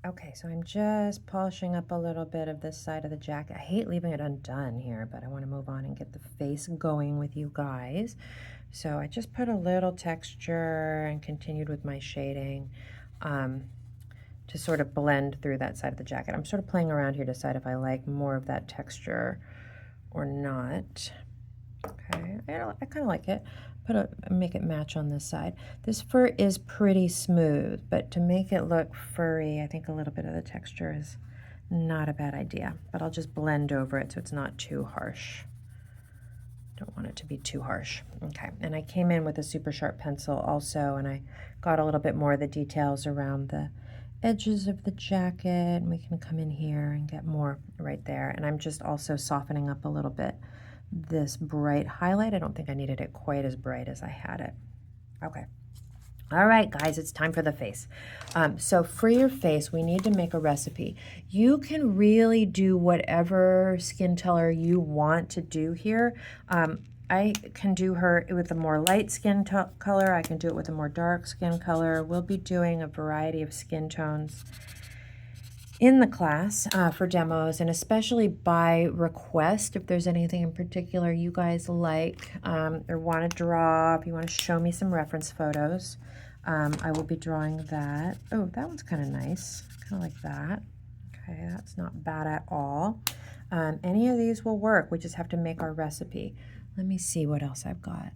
Okay, so I'm just polishing up a little bit of this side of the jacket. I hate leaving it undone here, but I want to move on and get the face going with you guys. So I just put a little texture and continued with my shading to sort of blend through that side of the jacket. I'm sort of playing around here to decide if I like more of that texture or not. Okay, I kind of like it. Make it match on this side. This fur is pretty smooth, but to make it look furry, I think a little bit of the texture is not a bad idea. But I'll just blend over it so it's not too harsh. Don't want it to be too harsh. Okay, and I came in with a super sharp pencil also, and I got a little bit more of the details around the edges of the jacket, and we can come in here and get more right there. And I'm just also softening up a little bit this bright highlight. I don't think I needed it quite as bright as I had it. Okay. All right, guys, it's time for the face. So for your face, we need to make a recipe. You can really do whatever skin color you want to do here. I can do her with a more light skin color. I can do it with a more dark skin color. We'll be doing a variety of skin tones in the class for demos, and especially by request. If there's anything in particular you guys like or want to draw, if you want to show me some reference photos, I will be drawing that. Oh, that one's kind of nice, kind of like that. Okay, that's not bad at all. Any of these will work. We just have to make our recipe. Let me see what else I've got.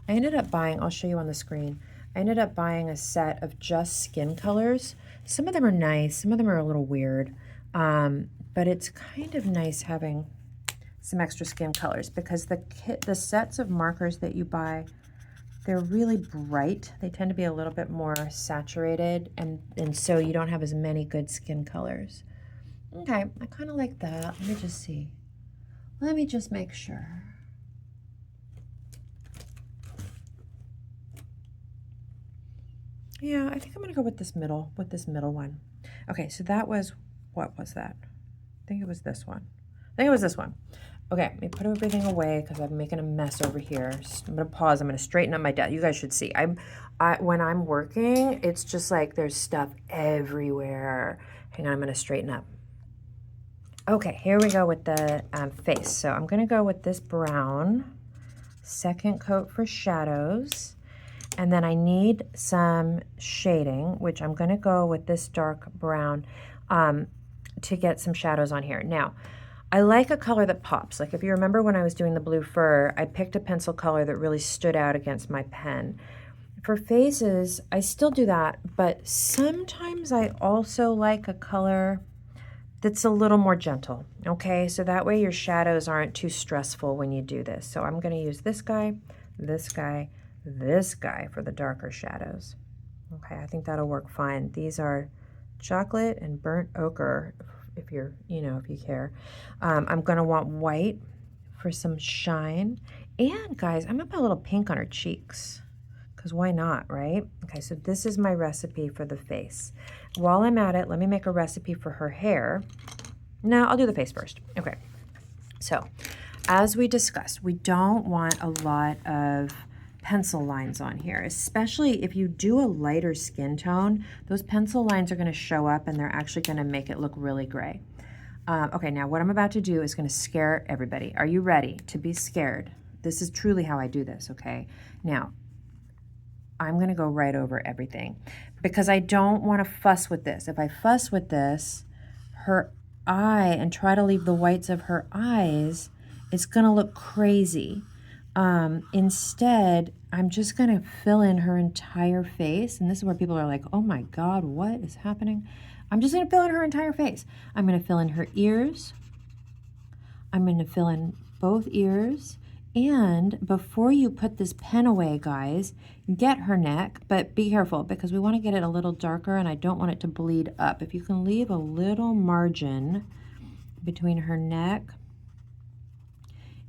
I ended up buying, I'll show you on the screen, I ended up buying a set of just skin colors. Some of them are nice, some of them are a little weird, but it's kind of nice having some extra skin colors because the sets of markers that you buy, they're really bright. They tend to be a little bit more saturated, and so you don't have as many good skin colors. Okay, I kind of like that. Let me just see. Let me just make sure. Yeah, I think I'm gonna go with this middle one. Okay, so that was, what was that? I think it was this one. I think it was this one. Okay, let me put everything away because I'm making a mess over here. I'm gonna pause. I'm gonna straighten up my desk. You guys should see. When I'm working, it's just like there's stuff everywhere. Hang on, I'm gonna straighten up. Okay, here we go with the face. So I'm gonna go with this brown, second coat for shadows. And then I need some shading, which I'm going to go with this dark brown to get some shadows on here. Now, I like a color that pops. Like if you remember when I was doing the blue fur, I picked a pencil color that really stood out against my pen. For faces, I still do that, but sometimes I also like a color that's a little more gentle, okay? So that way your shadows aren't too stressful when you do this. So I'm going to use this guy, this guy, this guy for the darker shadows. Okay, I think that'll work fine. These are chocolate and burnt ochre, if you're, if you care. I'm gonna want white for some shine. And guys, I'm gonna put a little pink on her cheeks, because why not, right? Okay, so this is my recipe for the face. While I'm at it, let me make a recipe for her hair. No, I'll do the face first. Okay, so as we discussed, we don't want a lot of pencil lines on here, especially if you do a lighter skin tone. Those pencil lines are going to show up and they're actually going to make it look really gray. Okay, now what I'm about to do is going to scare everybody. Are you ready to be scared? This is truly how I do this, okay? Now, I'm going to go right over everything because I don't want to fuss with this. If I fuss with this, her eye, and try to leave the whites of her eyes, it's going to look crazy. Instead, I'm just going to fill in her entire face. And this is where people are like, oh my God, what is happening? I'm just going to fill in her entire face. I'm going to fill in her ears. I'm going to fill in both ears. And before you put this pen away, guys, get her neck, but be careful because we want to get it a little darker and I don't want it to bleed up. If you can leave a little margin between her neck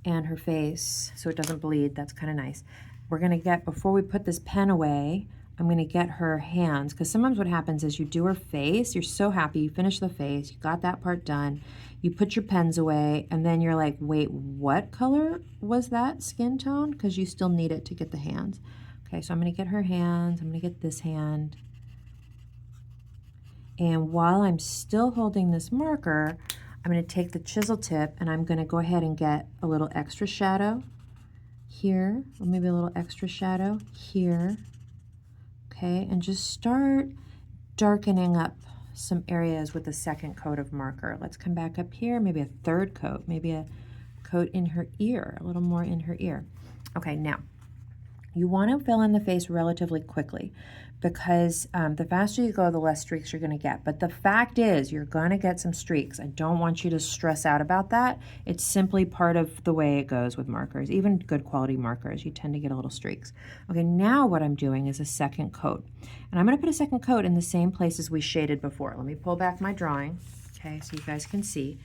and her face so it doesn't bleed, that's kind of nice. We're going to get, before we put this pen away, I'm going to get her hands, because sometimes what happens is you do her face, you're so happy, you finish the face, you got that part done, you put your pens away, and then you're like, wait, what color was that skin tone? Because you still need it to get the hands. Okay, so I'm going to get her hands, I'm going to get this hand, And while I'm still holding this marker, I'm going to take the chisel tip and I'm going to go ahead and get a little extra shadow here, or maybe a little extra shadow here, okay, and just start darkening up some areas with the second coat of marker. Let's come back up here, maybe a third coat, maybe a coat in her ear, a little more in her ear. Okay, now, you want to fill in the face relatively quickly because the faster you go, the less streaks you're going to get. But the fact is, you're going to get some streaks. I don't want you to stress out about that. It's simply part of the way it goes with markers. Even good quality markers, you tend to get a little streaks. Okay, now what I'm doing is a second coat. And I'm going to put a second coat in the same places we shaded before. Let me pull back my drawing, okay, so you guys can see.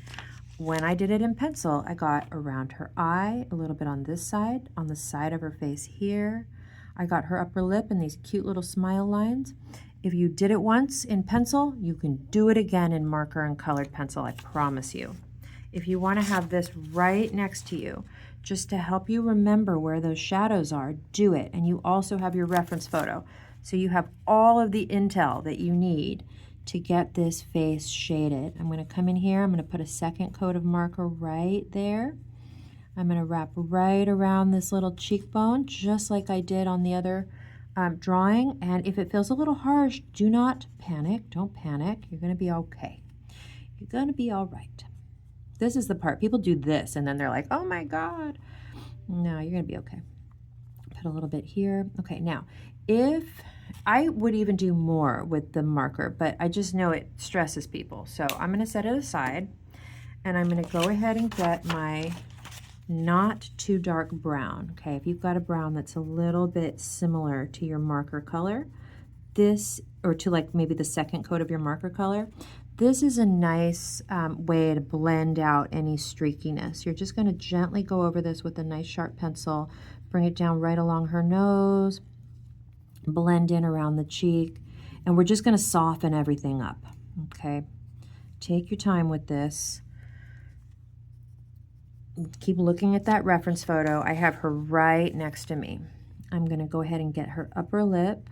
When I did it in pencil, I got around her eye, a little bit on this side, on the side of her face here. I got her upper lip and these cute little smile lines. If you did it once in pencil, you can do it again in marker and colored pencil, I promise you. If you want to have this right next to you, just to help you remember where those shadows are, do it. And you also have your reference photo. So you have all of the intel that you need to get this face shaded. I'm going to come in here, I'm going to put a second coat of marker right there. I'm going to wrap right around this little cheekbone, just like I did on the other drawing. And if it feels a little harsh, do not panic. Don't panic. You're going to be okay. You're going to be all right. This is the part. People do this, and then they're like, oh my God. No, you're going to be okay. Put a little bit here. Okay, now, if I would even do more with the marker, but I just know it stresses people. So I'm going to set it aside, and I'm going to go ahead and get my not too dark brown. Okay, if you've got a brown that's a little bit similar to your marker color, this, or to like maybe the second coat of your marker color, this is a nice way to blend out any streakiness. You're just going to gently go over this with a nice sharp pencil, bring it down right along her nose, blend in around the cheek, and we're just going to soften everything up. Okay, take your time with this. Keep looking at that reference photo. I have her right next to me. I'm going to go ahead and get her upper lip.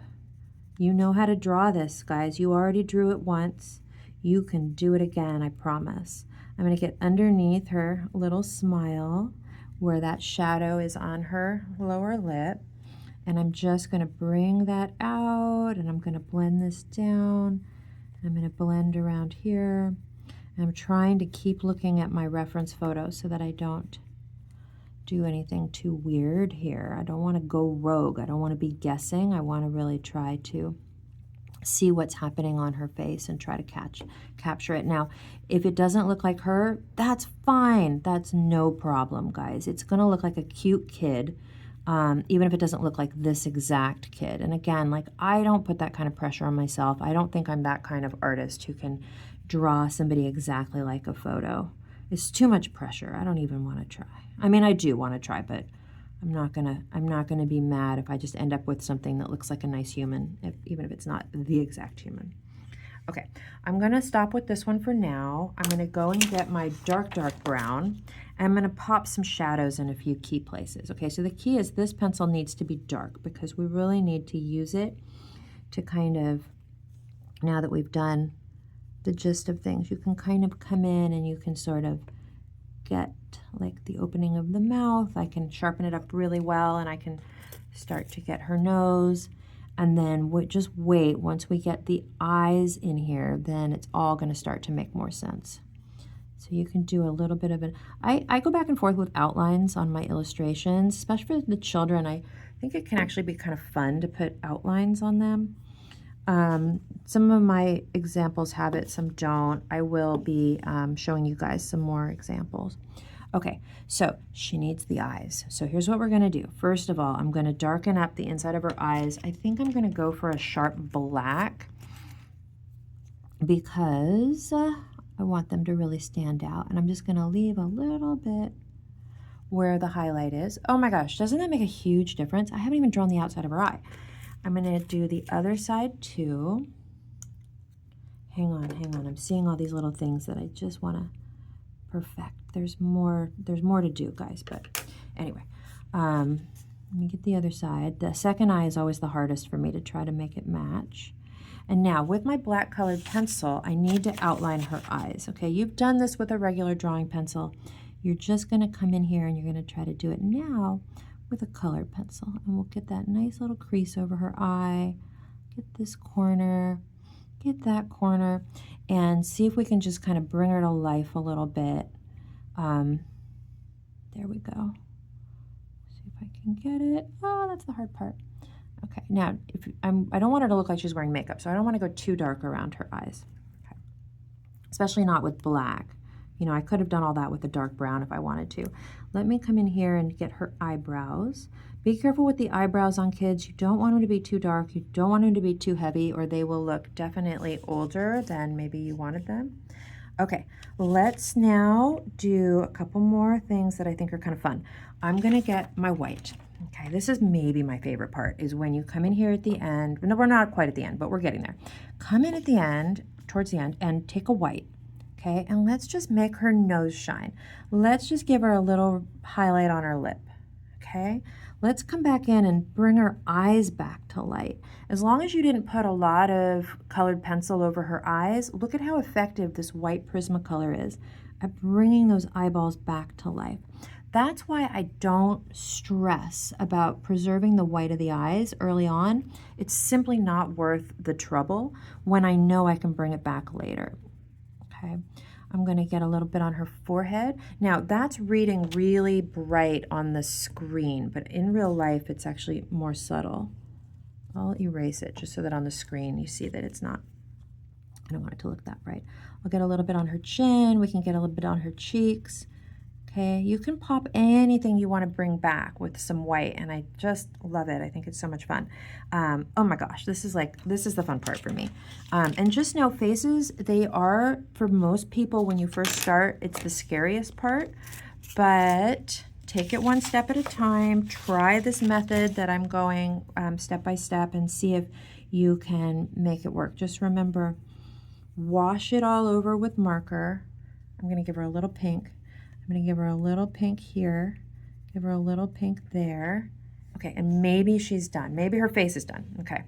You know how to draw this, guys. You already drew it once. You can do it again, I promise. I'm going to get underneath her little smile where that shadow is on her lower lip. And I'm just going to bring that out, and I'm going to blend this down. I'm going to blend around here. I'm trying to keep looking at my reference photo so that I don't do anything too weird here. I don't want to go rogue. I don't want to be guessing. I want to really try to see what's happening on her face and try to capture it. Now, if it doesn't look like her, that's fine. That's no problem, guys. It's going to look like a cute kid, even if it doesn't look like this exact kid. And again, like, I don't put that kind of pressure on myself. I don't think I'm that kind of artist who can draw somebody exactly like a photo. It's too much pressure. I don't even want to try. I mean, I do want to try, but I'm not gonna be mad if I just end up with something that looks like a nice human, even if it's not the exact human. Okay, I'm gonna stop with this one for now. I'm gonna go and get my dark brown, and I'm gonna pop some shadows in a few key places. Okay, so the key is this pencil needs to be dark because we really need to use it to kind of, now that we've done the gist of things, you can kind of come in and you can sort of get like the opening of the mouth. I can sharpen it up really well, and I can start to get her nose. And then just wait. Once we get the eyes in here, then it's all going to start to make more sense. So you can do a little bit of it. I go back and forth with outlines on my illustrations, especially for the children. I think it can actually be kind of fun to put outlines on them. Some of my examples have it, some don't. I will be showing you guys some more examples. Okay, so she needs the eyes. So here's what we're going to do. First of all, I'm going to darken up the inside of her eyes. I think I'm going to go for a sharp black because I want them to really stand out. And I'm just going to leave a little bit where the highlight is. Oh my gosh, doesn't that make a huge difference? I haven't even drawn the outside of her eye. I'm going to do the other side too. Hang on. I'm seeing all these little things that I just want to perfect. There's more to do, guys, but anyway. Let me get the other side. The second eye is always the hardest for me to try to make it match. And now with my black colored pencil, I need to outline her eyes. Okay, you've done this with a regular drawing pencil. You're just gonna come in here and you're gonna try to do it now with a colored pencil. And we'll get that nice little crease over her eye, get this corner, get that corner, and see if we can just kind of bring her to life a little bit. There we go. See if I can get it. Oh, that's the hard part. Okay, now I don't want her to look like she's wearing makeup, so I don't want to go too dark around her eyes. Okay. Especially not with black. You know, I could have done all that with a dark brown if I wanted to. Let me come in here and get her eyebrows. Be careful with the eyebrows on kids. You don't want them to be too dark. You don't want them to be too heavy, or they will look definitely older than maybe you wanted them. Okay, let's now do a couple more things that I think are kind of fun. I'm gonna get my white. Okay, this is maybe my favorite part, is when you come in here at the end. No, we're not quite at the end, but we're getting there. Come in at the end, towards the end, and take a white. Okay, and let's just make her nose shine. Let's just give her a little highlight on her lip. Okay, let's come back in and bring her eyes back to light. As long as you didn't put a lot of colored pencil over her eyes, look at how effective this white Prismacolor is at bringing those eyeballs back to life. That's why I don't stress about preserving the white of the eyes early on. It's simply not worth the trouble when I know I can bring it back later. Okay, I'm going to get a little bit on her forehead. Now, that's reading really bright on the screen, but in real life, it's actually more subtle. I'll erase it just so that on the screen you see that it's not, I don't want it to look that bright. I'll get a little bit on her chin. We can get a little bit on her cheeks. Okay, you can pop anything you want to bring back with some white, and I just love it. I think it's so much fun. Oh my gosh, this is the fun part for me. And just know faces, they are, for most people, when you first start, it's the scariest part, but take it one step at a time. Try this method that I'm going step by step and see if you can make it work. Just remember, wash it all over with marker. I'm going to give her a little pink. I'm going to give her a little pink here, give her a little pink there. Okay, and maybe she's done. Maybe her face is done. Okay,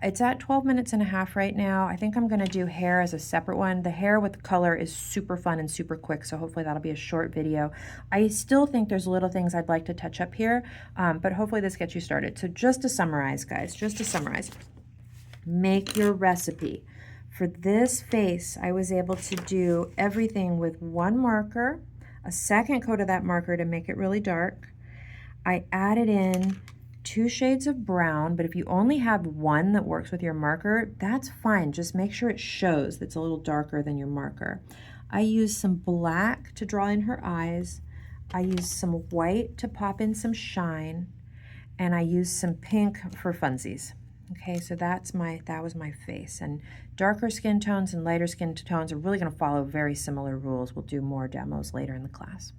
it's at 12 minutes and a half right now. I think I'm going to do hair as a separate one. The hair with color is super fun and super quick, so hopefully that'll be a short video. I still think there's little things I'd like to touch up here, but hopefully this gets you started. So just to summarize, guys, just to summarize, make your recipe. For this face, I was able to do everything with one marker, a second coat of that marker to make it really dark. I added in 2 shades of brown, but if you only have one that works with your marker, that's fine. Just make sure it shows that's a little darker than your marker. I used some black to draw in her eyes. I used some white to pop in some shine, and I used some pink for funsies. Okay, so that was my face. And darker skin tones and lighter skin tones are really going to follow very similar rules. We'll do more demos later in the class.